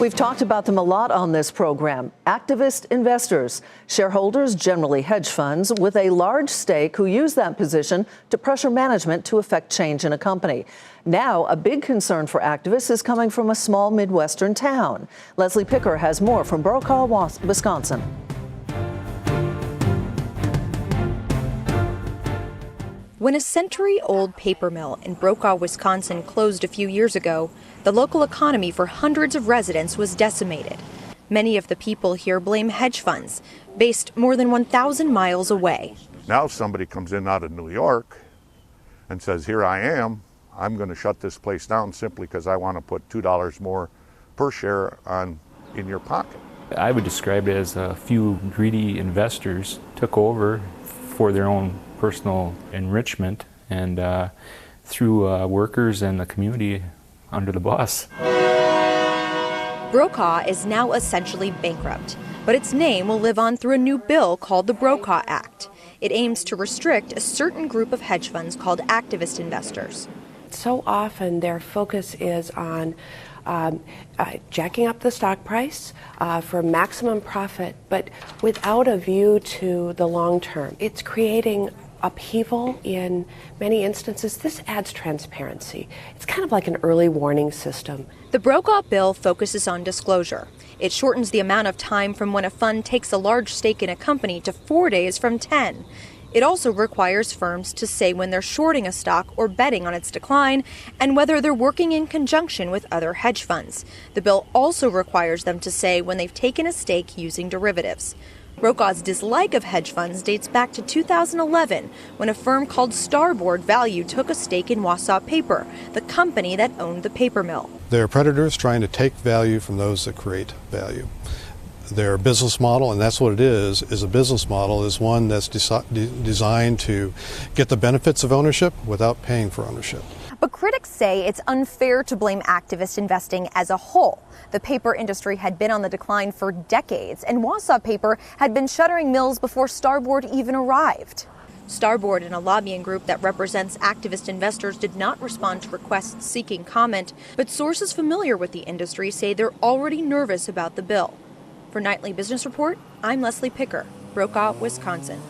We've talked about them a lot on this program. Activist investors, shareholders, generally hedge funds, with a large stake who use that position to pressure management to effect change in a company. Now, a big concern for activists is coming from a small Midwestern town. Leslie Picker has more from Brokaw, Wisconsin. When a century-old paper mill in Brokaw, Wisconsin closed a few years ago, the local economy for hundreds of residents was decimated. Many of the people here blame hedge funds, based more than 1,000 miles away. Now somebody comes in out of New York and says, here I am, I'm going to shut this place down simply because I want to put $2 more per share in your pocket. I would describe it as a few greedy investors took over for their own personal enrichment and threw workers and the community under the bus. Brokaw is now essentially bankrupt, but its name will live on through a new bill called the Brokaw Act. It aims to restrict a certain group of hedge funds called activist investors. So often their focus is on jacking up the stock price for maximum profit, but without a view to the long term. It's creating upheaval in many instances. This adds transparency. It's kind of like an early warning system. The Brokaw bill focuses on disclosure. It shortens the amount of time from when a fund takes a large stake in a company to 4 days from 10. It also requires firms to say when they're shorting a stock or betting on its decline and whether they're working in conjunction with other hedge funds. The bill also requires them to say when they've taken a stake using derivatives. Brokaw's dislike of hedge funds dates back to 2011, when a firm called Starboard Value took a stake in Wausau Paper, the company that owned the paper mill. They're predators trying to take value from those that create value. Their business model, and that's what it is a business model, is one that's designed to get the benefits of ownership without paying for ownership. But critics say it's unfair to blame activist investing as a whole. The paper industry had been on the decline for decades, and Wausau Paper had been shuttering mills before Starboard even arrived. Starboard, and a lobbying group that represents activist investors, did not respond to requests seeking comment, but sources familiar with the industry say they're already nervous about the bill. For Nightly Business Report, I'm Leslie Picker, Brokaw, Wisconsin.